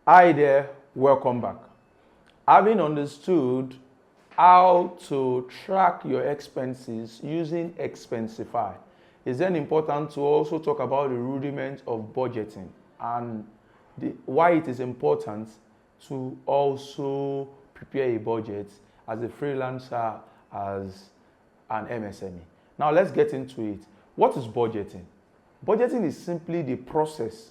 Hi there, welcome back. Having understood how to track your expenses using Expensify, it's then important to also talk about the rudiments of budgeting and why it is important to also prepare a budget as a freelancer, as an MSME. Now let's get into it. What is budgeting? Budgeting is simply the process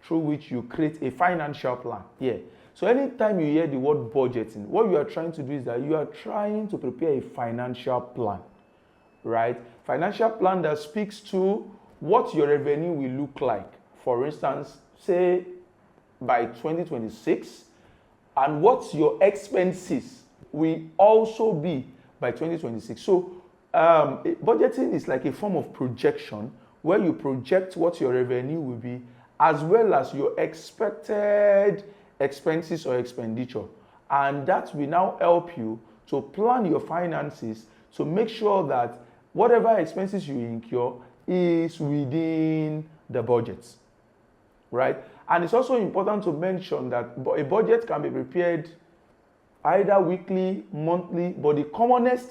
through which you create a financial plan. Yeah. So anytime you hear the word budgeting, what you are trying to do is that you are trying to prepare a financial plan, right? Financial plan that speaks to what your revenue will look like. For instance, say by 2026, and what your expenses will also be by 2026. So budgeting is like a form of projection where you project what your revenue will be as well as your expected expenses or expenditure. And that will now help you to plan your finances to make sure that whatever expenses you incur is within the budget, right? And it's also important to mention that a budget can be prepared either weekly, monthly, but the commonest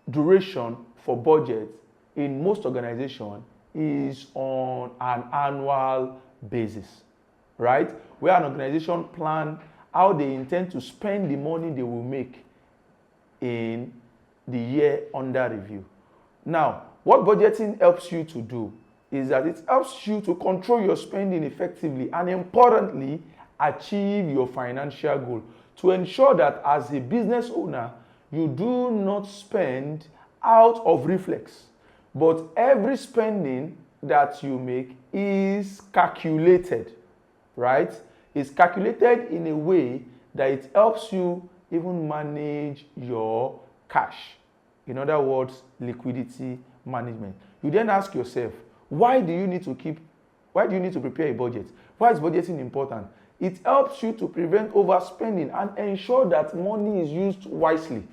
duration for budget in most organizations is on an annual basis, right? Where an organization plan how they intend to spend the money they will make in the year under review. Now, what budgeting helps you to do is that it helps you to control your spending effectively and importantly, achieve your financial goal to ensure that as a business owner, you do not spend out of reflex, but every spending that you make is calculated, right? It's calculated in a way that it helps you even manage your cash. In other words, liquidity management. You then ask yourself, why do you need to prepare a budget? Why is budgeting important? It helps you to prevent overspending and ensure that money is used wisely.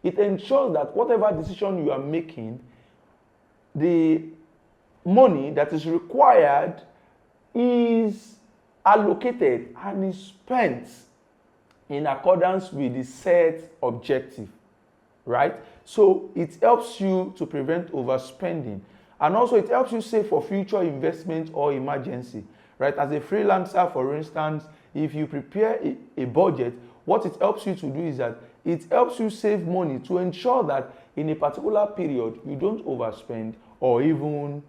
It ensures that whatever decision you are making, the money that is required is allocated and is spent in accordance with the set objective, right? So it helps you to prevent overspending. And also it helps you save for future investment or emergency, right? As a freelancer, for instance, if you prepare a budget, what it helps you to do is that it helps you save money to ensure that in a particular period, you don't overspend or even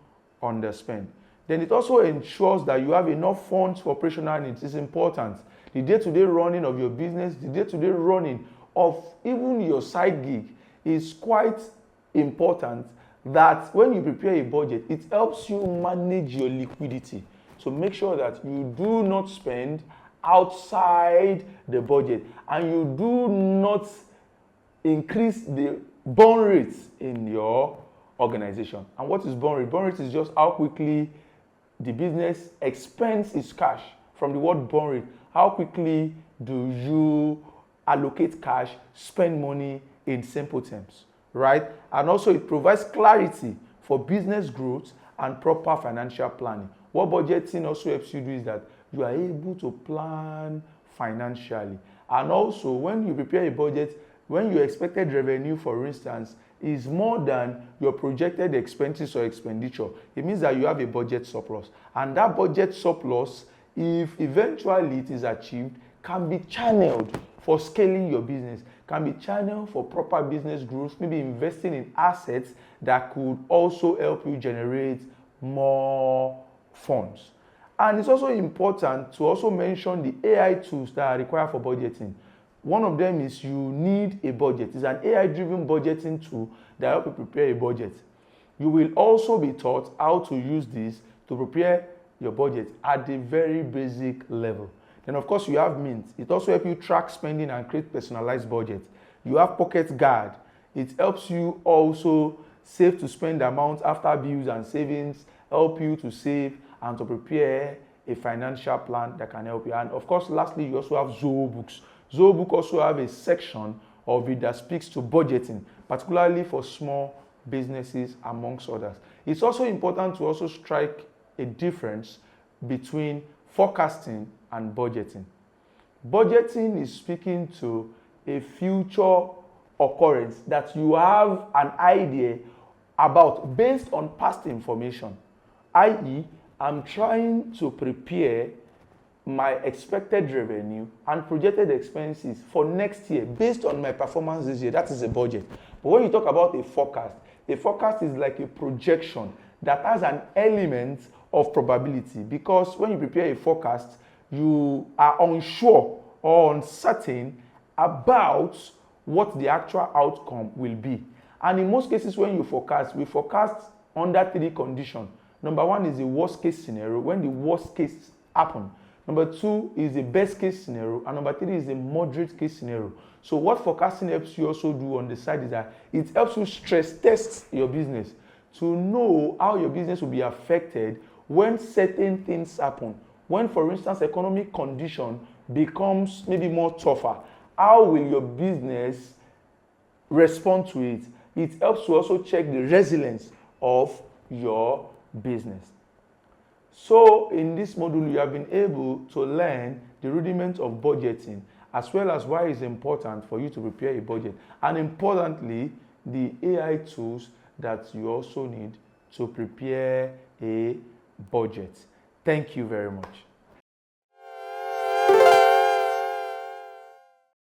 underspend. Then it also ensures that you have enough funds for operational needs. It's important. The day-to-day running of your business, the day-to-day running of even your side gig is quite important, that when you prepare a budget, it helps you manage your liquidity. So make sure that you do not spend outside the budget and you do not increase the burn rates in your organization. And what is burn rate? Burn rate is just how quickly the business expends its cash. From the word burn rate, how quickly do you allocate cash, spend money in simple terms, right? And also it provides clarity for business growth and proper financial planning. What budgeting also helps you do is that you are able to plan financially. And also when you prepare a budget, when your expected revenue, for instance, is more than your projected expenses or expenditure, it means that you have a budget surplus. And that budget surplus, if eventually it is achieved, can be channeled for scaling your business, can be channeled for proper business growth, maybe investing in assets that could also help you generate more funds. And it's also important to also mention the AI tools that are required for budgeting. One of them is you need a budget. It's an AI-driven budgeting tool that helps you prepare a budget. You will also be taught how to use this to prepare your budget at the very basic level. Then of course you have Mint. It also helps you track spending and create personalized budget. You have Pocket Guard. It helps you also save to spend amount after bills and savings, help you to save and to prepare a financial plan that can help you. And of course, lastly, you also have Zoho Books. Zoho Book also have a section of it that speaks to budgeting, particularly for small businesses amongst others. It's also important to also strike a difference between forecasting and budgeting. Budgeting is speaking to a future occurrence that you have an idea about based on past information, i.e., I'm trying to prepare my expected revenue and projected expenses for next year based on my performance this year. That is a budget. But when you talk about a forecast is like a projection that has an element of probability, because when you prepare a forecast, you are unsure or uncertain about what the actual outcome will be. And in most cases, when you forecast, we forecast under 3 conditions. Number 1 is the worst case scenario, when the worst case happens. Number 2 is the best case scenario, and number 3 is the moderate case scenario. So what forecasting helps you also do on the side is that it helps you stress test your business to know how your business will be affected when certain things happen. When, for instance, economic condition becomes maybe more tougher, how will your business respond to it? It helps to also check the resilience of your business. So in this module, you have been able to learn the rudiments of budgeting, as well as why it's important for you to prepare a budget, and importantly, the AI tools that you also need to prepare a budget. Thank you very much.